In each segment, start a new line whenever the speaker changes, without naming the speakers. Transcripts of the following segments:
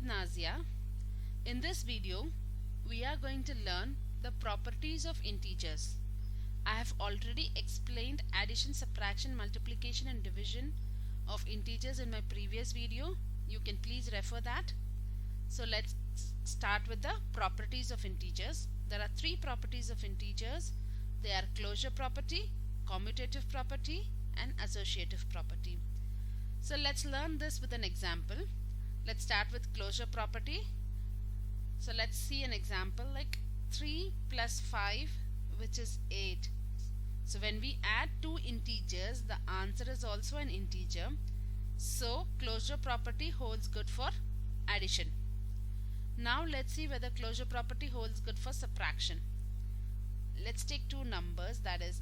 Nazia. In this video, we are going to learn the properties of integers. I have already explained addition, subtraction, multiplication and division of integers in my previous video. You can please refer that. So let's start with the properties of integers. There are three properties of integers. They are closure property, commutative property and associative property. So let's learn this with an example. Let's start with closure property. So let's see an example like 3 plus 5, which is 8. So when we add two integers, the answer is also an integer. So closure property holds good for addition. Now let's see whether closure property holds good for subtraction. Let's take two numbers, that is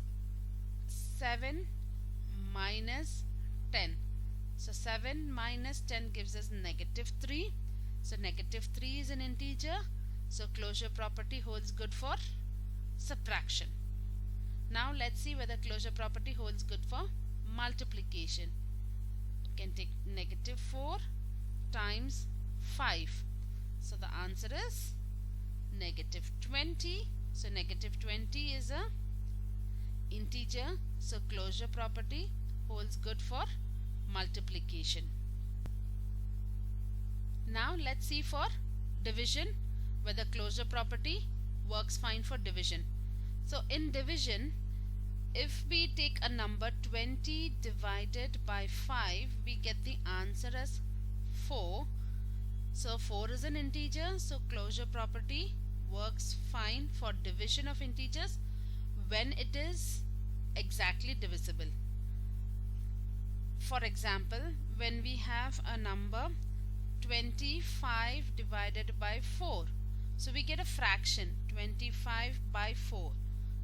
7 minus 10. So 7 minus 10 gives us negative 3. So negative 3 is an integer. So closure property holds good for subtraction. Now let's see whether closure property holds good for multiplication. You can take negative 4 times 5. So the answer is negative 20. So negative 20 is a integer. So closure property holds good for multiplication. Now let's see for division whether closure property works fine for division. So in division, if we take a number 20 divided by 5, we get the answer as 4. So 4 is an integer, so closure property works fine for division of integers when it is exactly divisible. For example, when we have a number 25 divided by 4, so we get a fraction 25 by 4.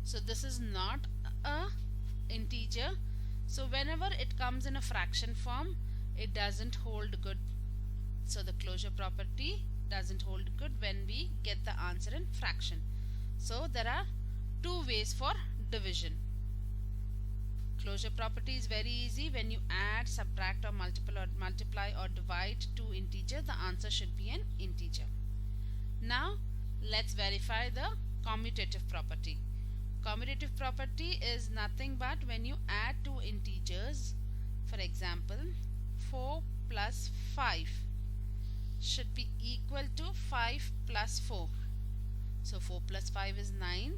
So this is not a integer. So whenever it comes in a fraction form, it doesn't hold good. So the closure property doesn't hold good when we get the answer in fraction. So there are two ways for division. Closure property is very easy. When you add, subtract or multiply or divide two integers, the answer should be an integer. Now let's verify the commutative property. Commutative property is nothing but when you add two integers. For example, 4 plus 5 should be equal to 5 plus 4. So 4 plus 5 is 9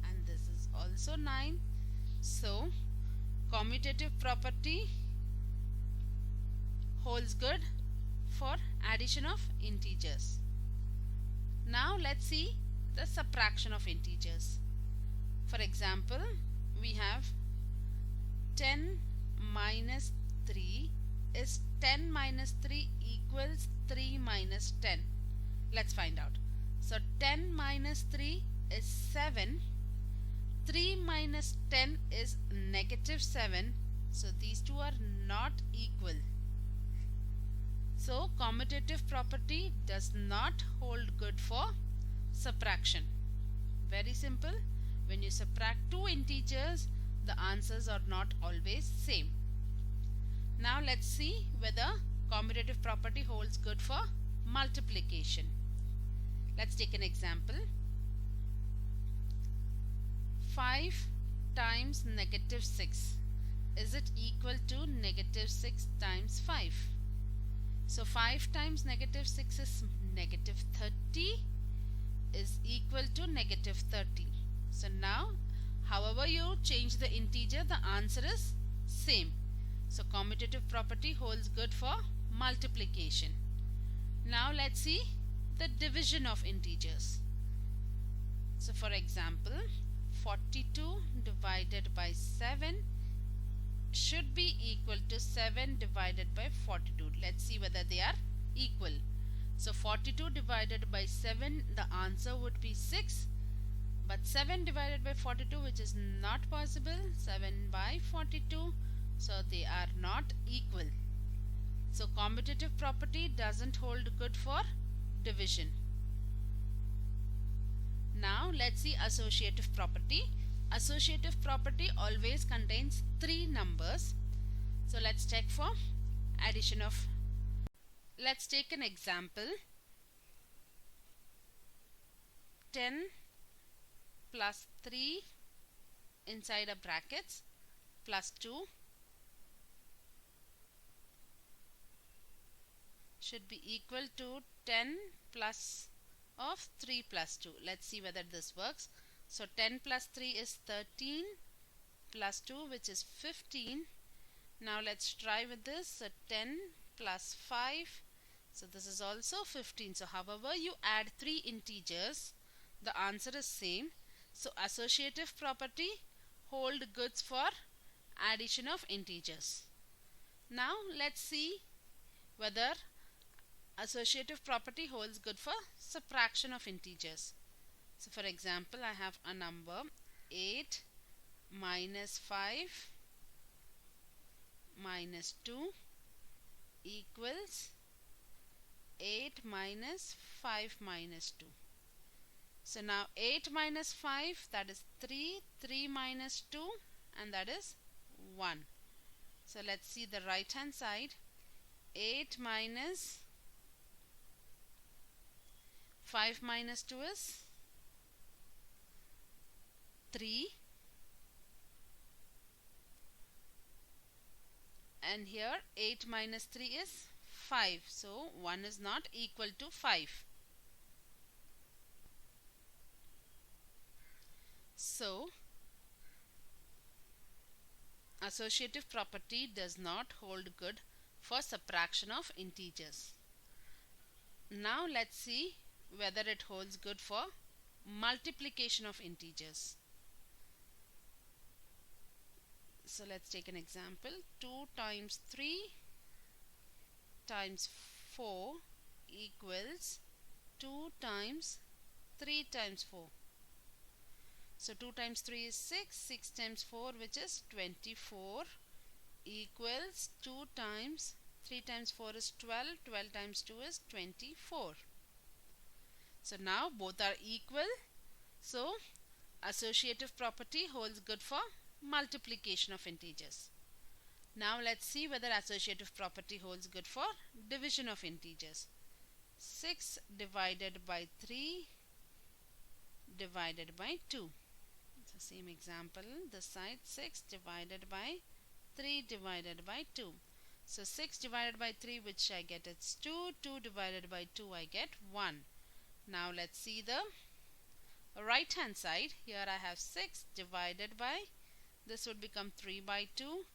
and this is also 9. So commutative property holds good for addition of integers. Now let's see the subtraction of integers. For example, we have 10 minus 3 is 10 minus 3 equals 3 minus 10. Let's find out. So 10 minus 3 is 7. 3 minus 10 is negative 7. So these two are not equal. So commutative property does not hold good for subtraction. Very simple. When you subtract two integers, the answers are not always same. Now let's see whether commutative property holds good for multiplication. Let's take an example. 5 times negative 6. Is it equal to negative 6 times 5? So 5 times negative 6 is negative 30 is equal to negative 30. So now, however you change the integer, the answer is same. So commutative property holds good for multiplication. Now let's see the division of integers. So for example, 42 divided by 7 should be equal to 7 divided by 42. Let's see whether they are equal. So 42 divided by 7, the answer would be 6. But 7 divided by 42, which is not possible, 7 by 42, so they are not equal. So commutative property doesn't hold good for division. Now let's see associative property. Associative property always contains three numbers. So let's check for addition of Let's take an example. 10 plus 3 inside a brackets plus 2 should be equal to 10 plus of 3 plus 2. Let's see whether this works. So 10 plus 3 is 13 plus 2, which is 15. Now let's try with this. So 10 plus 5, so this is also 15. So however you add 3 integers, the answer is same. So associative property hold good for addition of integers. Now let's see whether associative property holds good for subtraction of integers. So for example, I have a number 8 minus 5 minus 2 equals 8 minus 5 minus 2. So now 8 minus 5, that is 3, 3 minus 2, and that is 1. So let's see the right hand side. 8 minus 5 minus 2 is 3, and here 8 minus 3 is 5. So 1 is not equal to 5. So associative property does not hold good for subtraction of integers. Now let's see whether it holds good for multiplication of integers. So let's take an example. 2 times 3 times 4 equals 2 times 3 times 4. So 2 times 3 is 6, 6 times 4, which is 24, equals 2 times 3 times 4 is 12, 12 times 2 is 24. So now both are equal. So associative property holds good for multiplication of integers. Now let's see whether associative property holds good for division of integers. 6 divided by 3 divided by 2. So same example, this side 6 divided by 3 divided by 2. So 6 divided by 3, which I get is 2, 2 divided by 2 I get 1. Now let's see the right hand side. Here I have 6 divided by, this would become 3 by 2,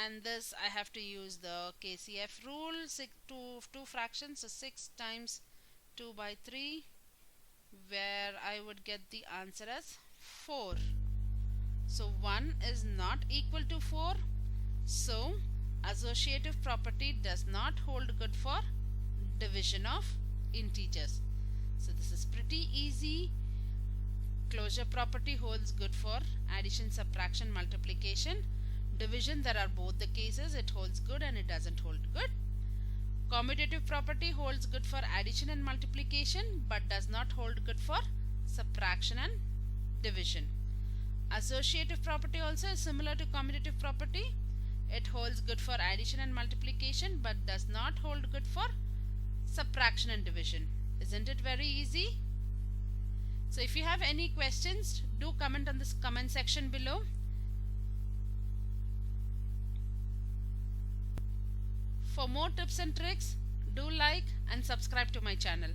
and this I have to use the KCF rule, 2 fractions, so 6 times 2 by 3, where I would get the answer as 4. So 1 is not equal to 4. So associative property does not hold good for division of integers. So this is pretty easy. Closure property holds good for addition, subtraction, multiplication. Division, there are both the cases, it holds good and it doesn't hold good. Commutative property holds good for addition and multiplication but does not hold good for subtraction and division. Associative property also is similar to commutative property. It holds good for addition and multiplication but does not hold good for subtraction and division. Isn't it very easy? So if you have any questions, do comment on this comment section below. For more tips and tricks, do like and subscribe to my channel.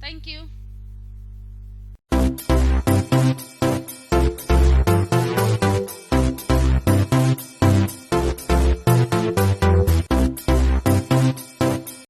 Thank you.